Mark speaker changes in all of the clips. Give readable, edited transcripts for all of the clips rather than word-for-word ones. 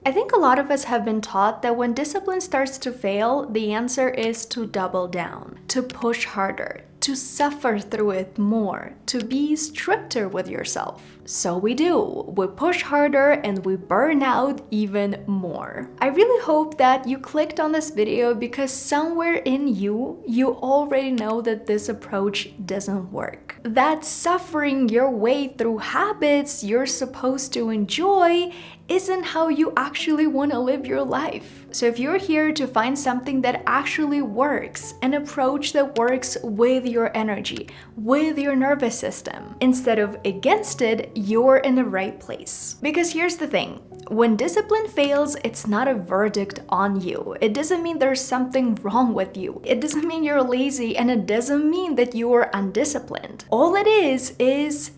Speaker 1: I think a lot of us have been taught that when discipline starts to fail, the answer is to double down, to push harder, to suffer through it more, to be stricter with yourself. So we do. We push harder and we burn out even more. I really hope that you clicked on this video because somewhere in you already know that this approach doesn't work. That suffering your way through habits you're supposed to enjoy isn't how you actually want to live your life. So if you're here to find something that actually works, an approach that works with your energy, with your nervous system, instead of against it, you're in the right place. Because here's the thing, when discipline fails, it's not a verdict on you. It doesn't mean there's something wrong with you. It doesn't mean you're lazy, and it doesn't mean that you're undisciplined. All it is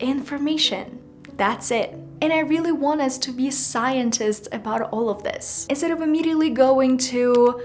Speaker 1: information. That's it. And I really want us to be scientists about all of this. Instead of immediately going to,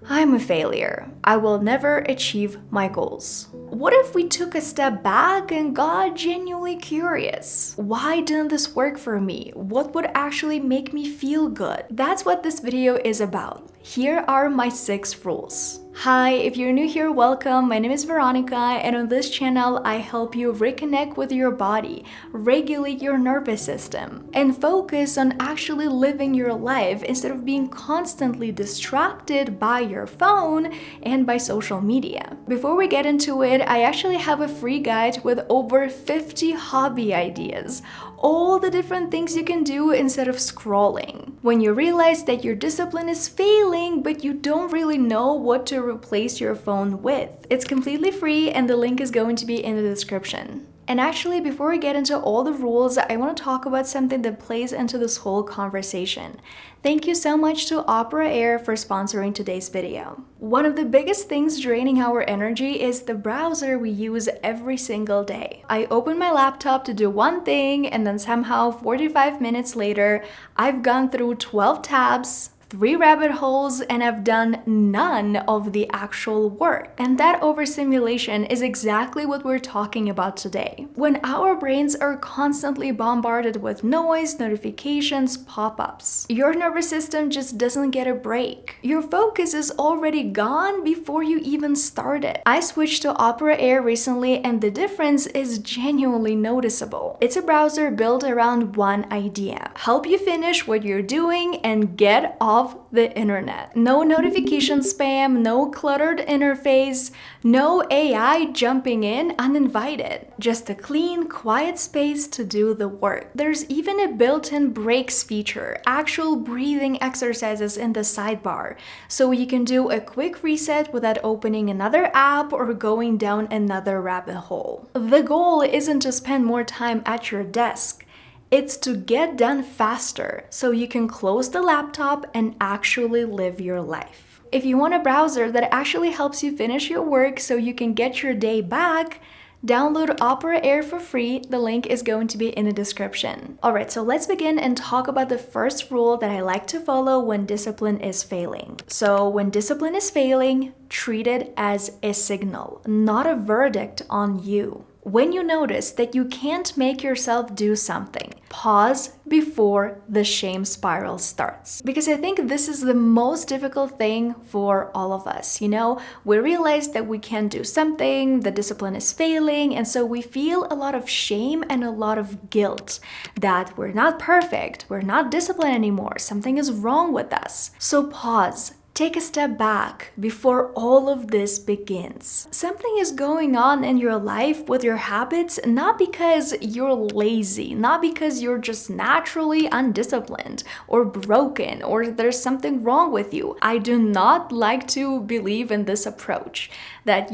Speaker 1: I'm a failure, I will never achieve my goals. What if we took a step back and got genuinely curious? Why didn't this work for me? What would actually make me feel good? That's what this video is about. Here are my 6 rules. Hi, if you're new here, welcome. My name is Veronika, and on this channel, I help you reconnect with your body, regulate your nervous system, and focus on actually living your life instead of being constantly distracted by your phone and by social media. Before we get into it, I actually have a free guide with over 50 hobby ideas, all the different things you can do instead of scrolling. When you realize that your discipline is failing, but you don't really know what to replace your phone with. It's completely free and the link is going to be in the description. And actually, before we get into all the rules, I want to talk about something that plays into this whole conversation. Thank you so much to Opera Air for sponsoring today's video. One of the biggest things draining our energy is the browser we use every single day. I open my laptop to do one thing and then somehow 45 minutes later, I've gone through 12 tabs, 3 rabbit holes, and I've done none of the actual work. And that overstimulation is exactly what we're talking about today. When our brains are constantly bombarded with noise, notifications, pop-ups, your nervous system just doesn't get a break. Your focus is already gone before you even started. I switched to Opera Air recently and the difference is genuinely noticeable. It's a browser built around one idea: help you finish what you're doing and get off the internet. No notification spam, no cluttered interface, no AI jumping in uninvited. Just a clean, quiet space to do the work. There's even a built-in breaks feature, actual breathing exercises in the sidebar, so you can do a quick reset without opening another app or going down another rabbit hole. The goal isn't to spend more time at your desk. It's to get done faster so you can close the laptop and actually live your life. If you want a browser that actually helps you finish your work so you can get your day back, download Opera Air for free. The link is going to be in the description. Alright, so let's begin and talk about the first rule that I like to follow when discipline is failing. So when discipline is failing, treat it as a signal, not a verdict on you. When you notice that you can't make yourself do something, pause before the shame spiral starts. Because I think this is the most difficult thing for all of us. We realize that we can't do something, the discipline is failing, and so we feel a lot of shame and a lot of guilt that we're not perfect, we're not disciplined anymore, something is wrong with us. So pause. Take a step back before all of this begins. Something is going on in your life with your habits, not because you're lazy, not because you're just naturally undisciplined or broken or there's something wrong with you. I do not like to believe in this approach that,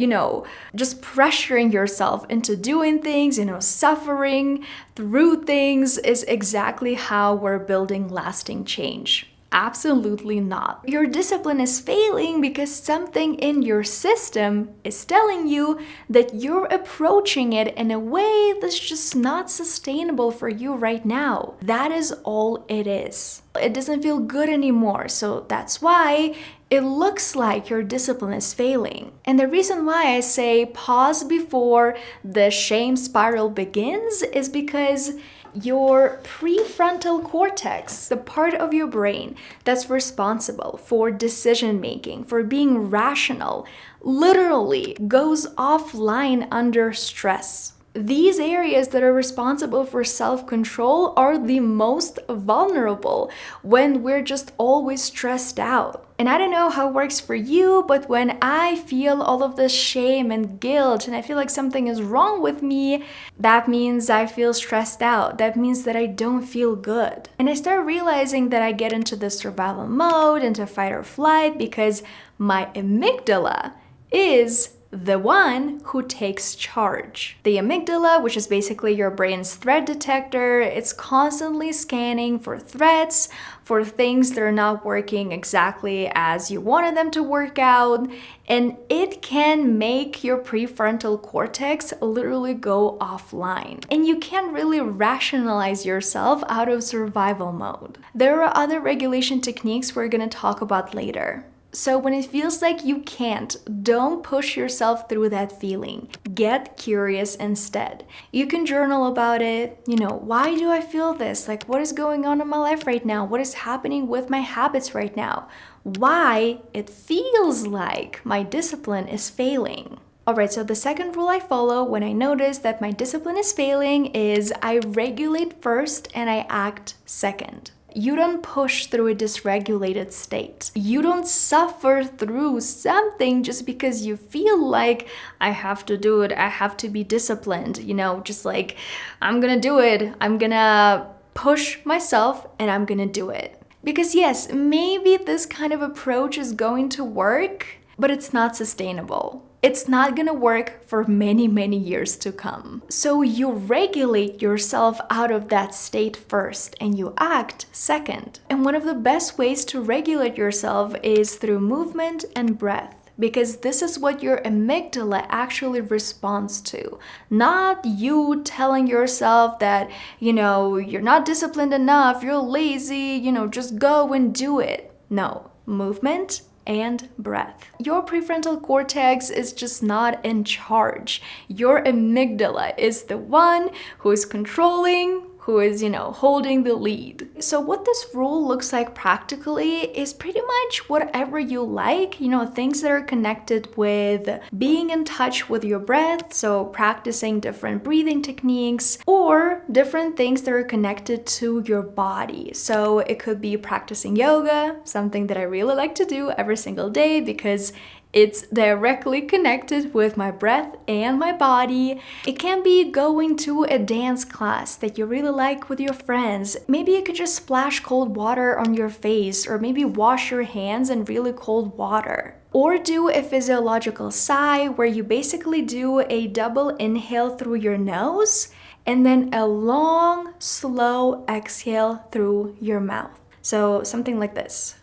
Speaker 1: just pressuring yourself into doing things, suffering through things is exactly how we're building lasting change. Absolutely not. Your discipline is failing because something in your system is telling you that you're approaching it in a way that's just not sustainable for you right now. That is all it is. It doesn't feel good anymore, so that's why it looks like your discipline is failing. And the reason why I say pause before the shame spiral begins is because Your prefrontal cortex, the part of your brain that's responsible for decision making, for being rational, literally goes offline under stress. These areas that are responsible for self-control are the most vulnerable when we're just always stressed out. And I don't know how it works for you, but when I feel all of this shame and guilt and I feel like something is wrong with me, that means I feel stressed out. That means that I don't feel good. And I start realizing that I get into this survival mode, into fight or flight, because my amygdala is the one who takes charge. The amygdala, which is basically your brain's threat detector, it's constantly scanning for threats, for things that are not working exactly as you wanted them to work out, and it can make your prefrontal cortex literally go offline. And you can't really rationalize yourself out of survival mode. There are other regulation techniques we're gonna talk about later. So when it feels like you can't, don't push yourself through that feeling. Get curious instead. You can journal about it. Why do I feel this? Like, what is going on in my life right now? What is happening with my habits right now? Why it feels like my discipline is failing. Alright, so the second rule I follow when I notice that my discipline is failing is I regulate first and I act second. You don't push through a dysregulated state. You don't suffer through something just because you feel like I have to do it, I have to be disciplined, just like I'm gonna do it, I'm gonna push myself and I'm gonna do it. Because yes, maybe this kind of approach is going to work, but it's not sustainable. It's not gonna work for many, many years to come. So you regulate yourself out of that state first and you act second. And one of the best ways to regulate yourself is through movement and breath, because this is what your amygdala actually responds to. Not you telling yourself that, you're not disciplined enough, you're lazy, just go and do it. No, movement and breath. Your prefrontal cortex is just not in charge. Your amygdala is the one who is controlling, who is, holding the lead. So what this rule looks like practically is pretty much whatever you like, things that are connected with being in touch with your breath, so practicing different breathing techniques, or different things that are connected to your body. So it could be practicing yoga, something that I really like to do every single day because it's directly connected with my breath and my body. It can be going to a dance class that you really like with your friends. Maybe you could just splash cold water on your face, or maybe wash your hands in really cold water. Or do a physiological sigh where you basically do a double inhale through your nose and then a long, slow exhale through your mouth. So something like this.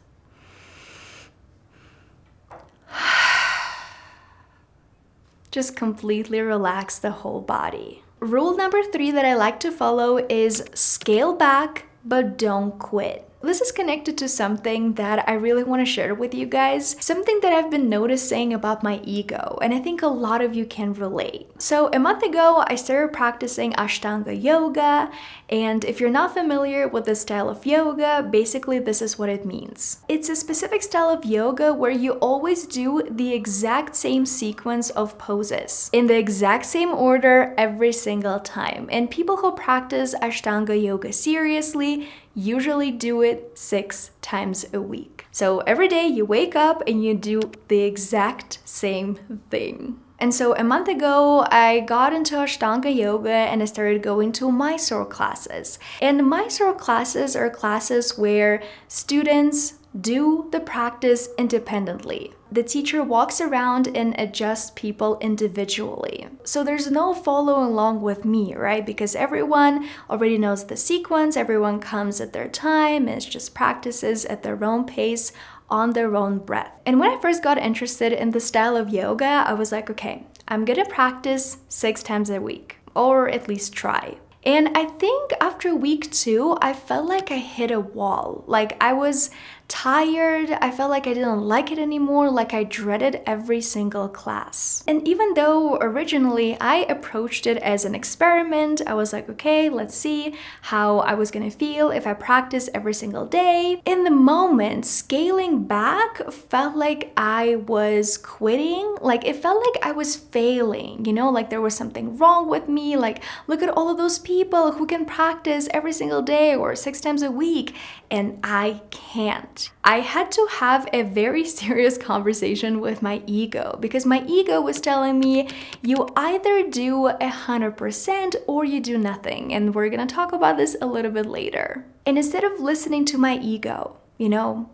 Speaker 1: Just completely relax the whole body. Rule number 3 that I like to follow is scale back, but don't quit. This is connected to something that I really want to share with you guys, something that I've been noticing about my ego, and I think a lot of you can relate. So a month ago, I started practicing Ashtanga yoga, and if you're not familiar with this style of yoga, basically this is what it means. It's a specific style of yoga where you always do the exact same sequence of poses in the exact same order every single time. And people who practice Ashtanga yoga seriously usually do it 6 times a week. So every day you wake up and you do the exact same thing. And so a month ago, I got into Ashtanga yoga and I started going to Mysore classes. And Mysore classes are classes where students do the practice independently. The teacher walks around and adjusts people individually. So there's no following along with me, right? Because everyone already knows the sequence, everyone comes at their time, and it's just practices at their own pace, on their own breath. And when I first got interested in the style of yoga, I was like, okay, I'm gonna practice 6 times a week, or at least try. And I think after week 2, I felt like I hit a wall. Like I was tired, I felt like I didn't like it anymore, like I dreaded every single class. And even though originally I approached it as an experiment, I was like, okay, let's see how I was gonna feel if I practice every single day. In the moment, scaling back felt like I was quitting. Like it felt like I was failing, like there was something wrong with me. Like, look at all of those people who can practice every single day or 6 times a week, and I can't. I had to have a very serious conversation with my ego because my ego was telling me you either do 100% or you do nothing. And we're gonna talk about this a little bit later. And instead of listening to my ego,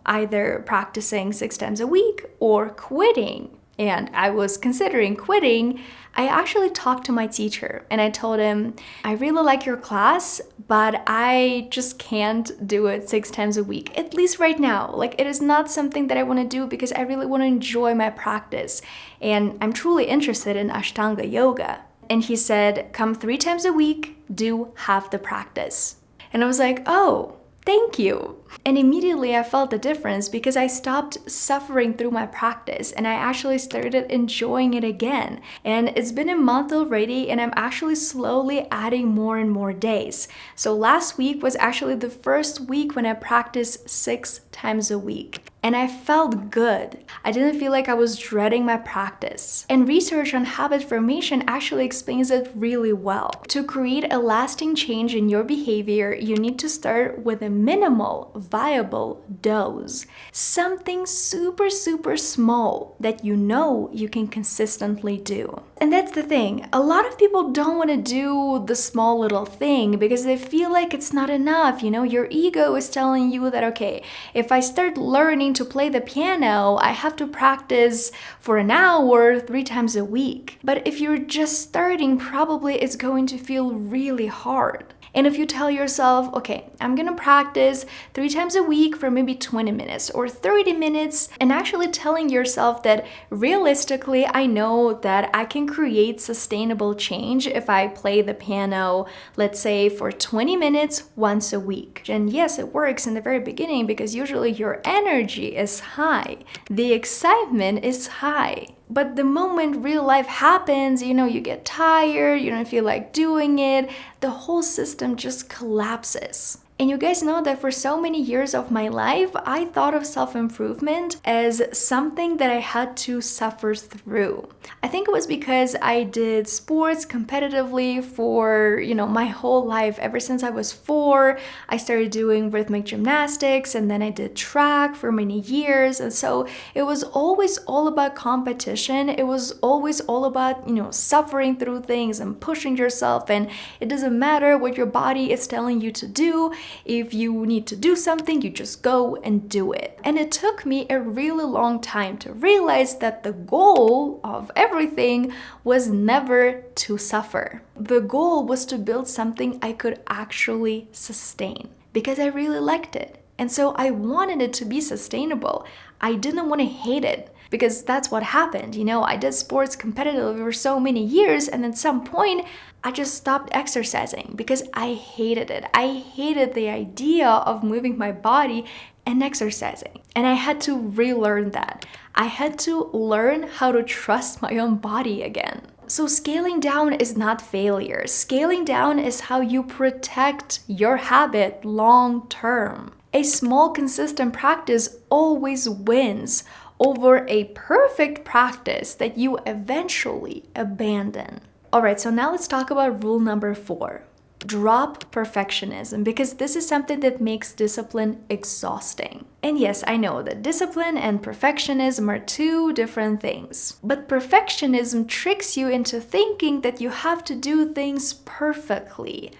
Speaker 1: either practicing 6 times a week or quitting, and I was considering quitting, I actually talked to my teacher and I told him, I really like your class, but I just can't do it 6 times a week, at least right now. Like it is not something that I want to do because I really want to enjoy my practice. And I'm truly interested in Ashtanga yoga. And he said, come 3 times a week, do half the practice. And I was like, oh, thank you. And immediately I felt the difference because I stopped suffering through my practice and I actually started enjoying it again. And it's been a month already and I'm actually slowly adding more and more days. So last week was actually the first week when I practiced 6 times a week. And I felt good. I didn't feel like I was dreading my practice. And research on habit formation actually explains it really well. To create a lasting change in your behavior, you need to start with a minimal, viable dose. Something super, super small that you can consistently do. And that's the thing. A lot of people don't want to do the small little thing because they feel like it's not enough. Your ego is telling you that, okay, if I start learning to play the piano, I have to practice for an hour 3 times a week. But if you're just starting, probably it's going to feel really hard. And if you tell yourself, okay, I'm gonna practice 3 times a week for maybe 20 minutes or 30 minutes, and actually telling yourself that realistically, I know that I can create sustainable change if I play the piano, let's say for 20 minutes once a week. And yes, it works in the very beginning because usually your energy is high, the excitement is high. But the moment real life happens, you get tired, you don't feel like doing it, the whole system just collapses. And you guys know that for so many years of my life, I thought of self-improvement as something that I had to suffer through. I think it was because I did sports competitively for, my whole life. Ever since I was 4, I started doing rhythmic gymnastics and then I did track for many years. And so it was always all about competition. It was always all about, suffering through things and pushing yourself. And it doesn't matter what your body is telling you to do. If you need to do something, you just go and do it. And it took me a really long time to realize that the goal of everything was never to suffer. The goal was to build something I could actually sustain because I really liked it. And so I wanted it to be sustainable. I didn't want to hate it. Because that's what happened. I did sports competitively for so many years, and at some point, I just stopped exercising because I hated it. I hated the idea of moving my body and exercising. And I had to relearn that. I had to learn how to trust my own body again. So scaling down is not failure. Scaling down is how you protect your habit long term. A small, consistent practice always wins over a perfect practice that you eventually abandon. All right, so now let's talk about rule number 4. Drop perfectionism, because this is something that makes discipline exhausting. And yes, I know that discipline and perfectionism are 2 different things. But perfectionism tricks you into thinking that you have to do things perfectly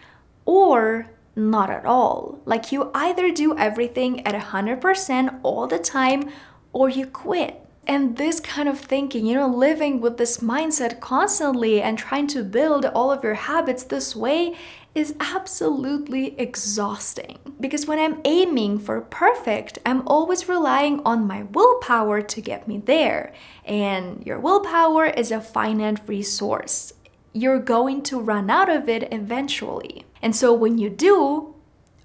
Speaker 1: or not at all. Like you either do everything at 100% all the time or you quit. And this kind of thinking, living with this mindset constantly and trying to build all of your habits this way is absolutely exhausting. Because when I'm aiming for perfect, I'm always relying on my willpower to get me there. And your willpower is a finite resource. You're going to run out of it eventually. And so when you do,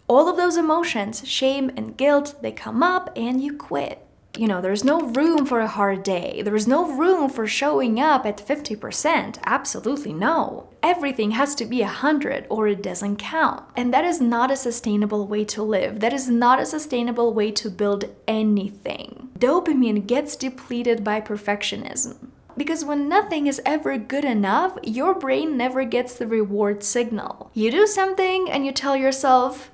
Speaker 1: all of those emotions, shame and guilt, they come up and you quit. There's no room for a hard day. There's no room for showing up at 50%. Absolutely no. Everything has to be 100 or it doesn't count. And that is not a sustainable way to live. That is not a sustainable way to build anything. Dopamine gets depleted by perfectionism. Because when nothing is ever good enough, your brain never gets the reward signal. You do something and you tell yourself,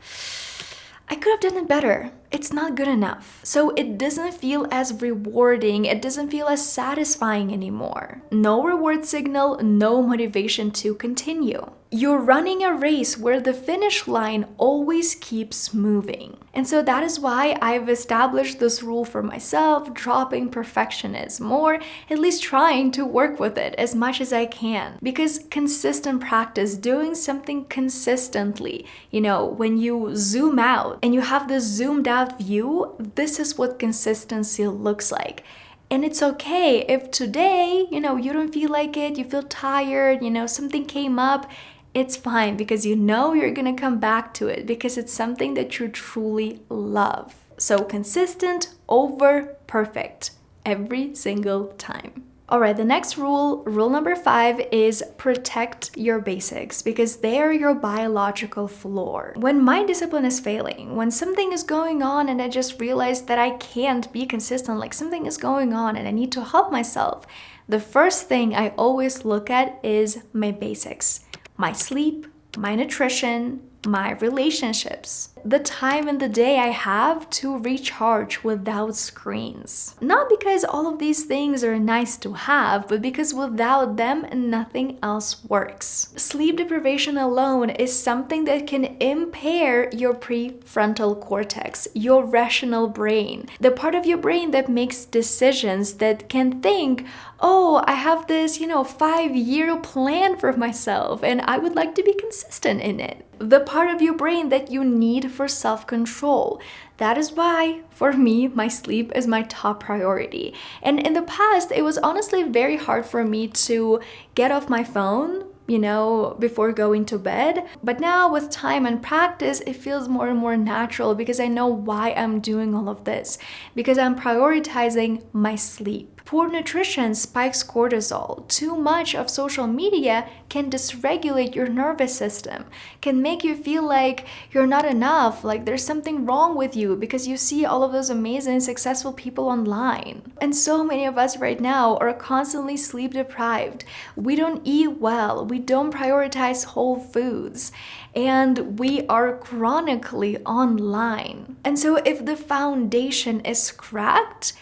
Speaker 1: I could have done it better. It's not good enough. So it doesn't feel as rewarding. It doesn't feel as satisfying anymore. No reward signal, no motivation to continue. You're running a race where the finish line always keeps moving. And so that is why I've established this rule for myself, dropping perfectionism, or at least trying to work with it as much as I can. Because consistent practice, doing something consistently, when you zoom out and you have this zoomed out view, this is what consistency looks like. And it's okay if today, you don't feel like it, you feel tired, something came up. It's fine because you're gonna come back to it because it's something that you truly love. So consistent over perfect every single time. All right, the next rule number 5, is protect your basics because they are your biological floor. When my discipline is failing, when something is going on and I just realize that I can't be consistent, like something is going on and I need to help myself, the first thing I always look at is my basics. My sleep, my nutrition, my relationships, the time in the day I have to recharge without screens. Not because all of these things are nice to have, but because without them, nothing else works. Sleep deprivation alone is something that can impair your prefrontal cortex, your rational brain, the part of your brain that makes decisions, that can think, oh, I have this, 5-year plan for myself and I would like to be consistent in it. The part of your brain that you need for self-control. That is why, for me, my sleep is my top priority. And in the past, it was honestly very hard for me to get off my phone, before going to bed. But now with time and practice, it feels more and more natural because I know why I'm doing all of this. Because I'm prioritizing my sleep. Poor nutrition spikes cortisol. Too much of social media can dysregulate your nervous system, can make you feel like you're not enough, like there's something wrong with you because you see all of those amazing, successful people online. And so many of us right now are constantly sleep deprived. We don't eat well. We don't prioritize whole foods. And we are chronically online. And so if the foundation is cracked,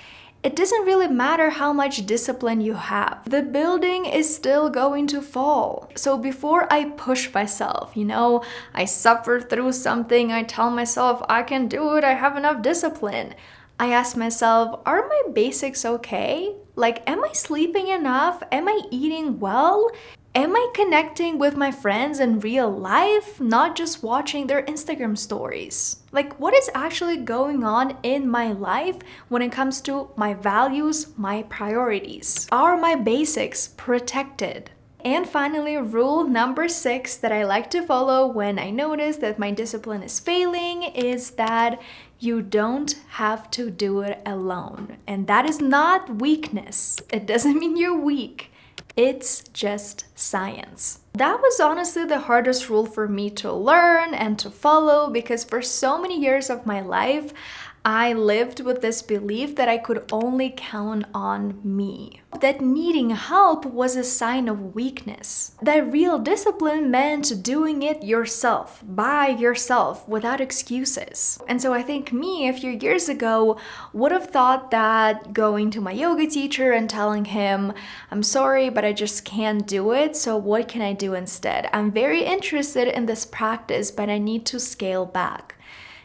Speaker 1: it doesn't really matter how much discipline you have. The building is still going to fall. So before I push myself, I suffer through something, I tell myself I can do it, I have enough discipline. I ask myself, are my basics okay? Like, am I sleeping enough? Am I eating well? Am I connecting with my friends in real life, not just watching their Instagram stories? Like, what is actually going on in my life when it comes to my values, my priorities? Are my basics protected? And finally, rule number 6 that I like to follow when I notice that my discipline is failing is that you don't have to do it alone. And that is not weakness. It doesn't mean you're weak. It's just science. That was honestly the hardest rule for me to learn and to follow because for so many years of my life, I lived with this belief that I could only count on me. That needing help was a sign of weakness. That real discipline meant doing it yourself, by yourself, without excuses. And so I think me, a few years ago, would have thought that going to my yoga teacher and telling him, I'm sorry, but I just can't do it, so what can I do instead? I'm very interested in this practice, but I need to scale back.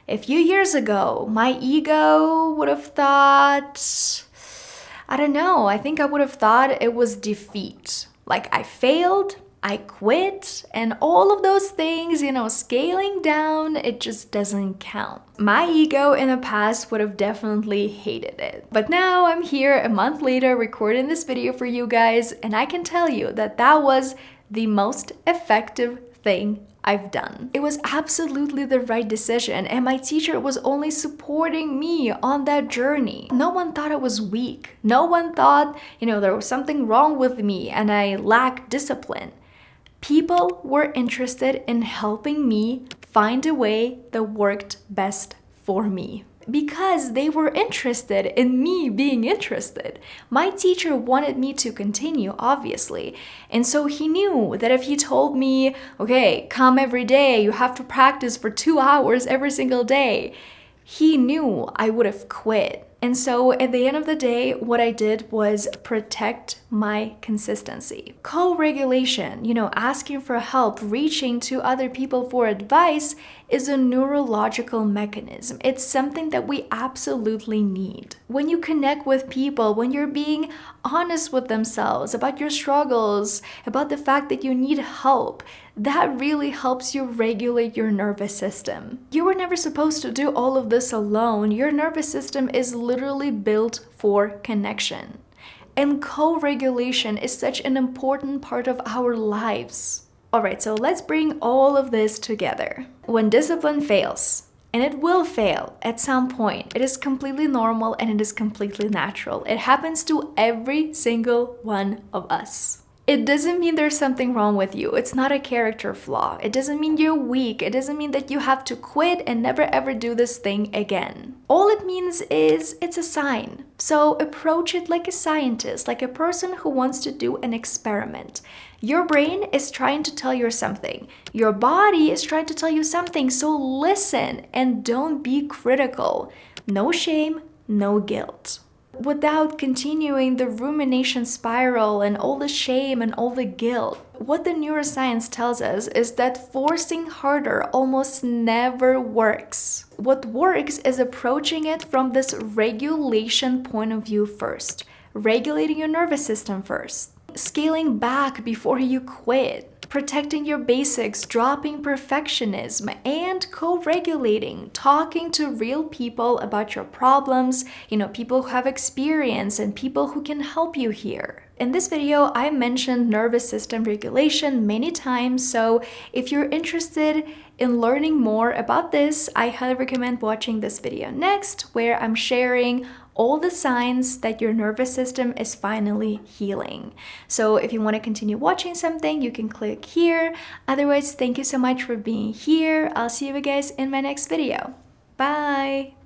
Speaker 1: A few years ago, my ego would have thought, I don't know, I think I would have thought it was defeat. Like I failed, I quit, and all of those things, scaling down, it just doesn't count. My ego in the past would have definitely hated it. But now I'm here a month later recording this video for you guys, and I can tell you that that was the most effective thing I've done. It was absolutely the right decision, and my teacher was only supporting me on that journey. No one thought I was weak. No one thought, there was something wrong with me and I lacked discipline. People were interested in helping me find a way that worked best for me, because they were interested in me being interested. My teacher wanted me to continue, obviously. And so he knew that if he told me, okay, come every day, you have to practice for 2 hours every single day, he knew I would have quit. And so at the end of the day, what I did was protect my consistency. Co-regulation, asking for help, reaching to other people for advice is a neurological mechanism. It's something that we absolutely need. When you connect with people, when you're being honest with themselves about your struggles, about the fact that you need help, that really helps you regulate your nervous system. You were never supposed to do all of this alone. Your nervous system is literally built for connection. And co-regulation is such an important part of our lives. All right, so let's bring all of this together. When discipline fails, and it will fail at some point, it is completely normal and it is completely natural. It happens to every single one of us. It doesn't mean there's something wrong with you. It's not a character flaw. It doesn't mean you're weak. It doesn't mean that you have to quit and never ever do this thing again. All it means is it's a sign. So approach it like a scientist, like a person who wants to do an experiment. Your brain is trying to tell you something. Your body is trying to tell you something. So listen and don't be critical. No shame, no guilt. Without continuing the rumination spiral and all the shame and all the guilt. What the neuroscience tells us is that forcing harder almost never works. What works is approaching it from this regulation point of view first. Regulating your nervous system first. Scaling back before you quit. Protecting your basics, dropping perfectionism, and co-regulating, talking to real people about your problems, people who have experience and people who can help you here. In this video, I mentioned nervous system regulation many times, so if you're interested in learning more about this, I highly recommend watching this video next, where I'm sharing all the signs that your nervous system is finally healing. So if you want to continue watching something, you can click here. Otherwise, thank you so much for being here. I'll see you guys in my next video. Bye!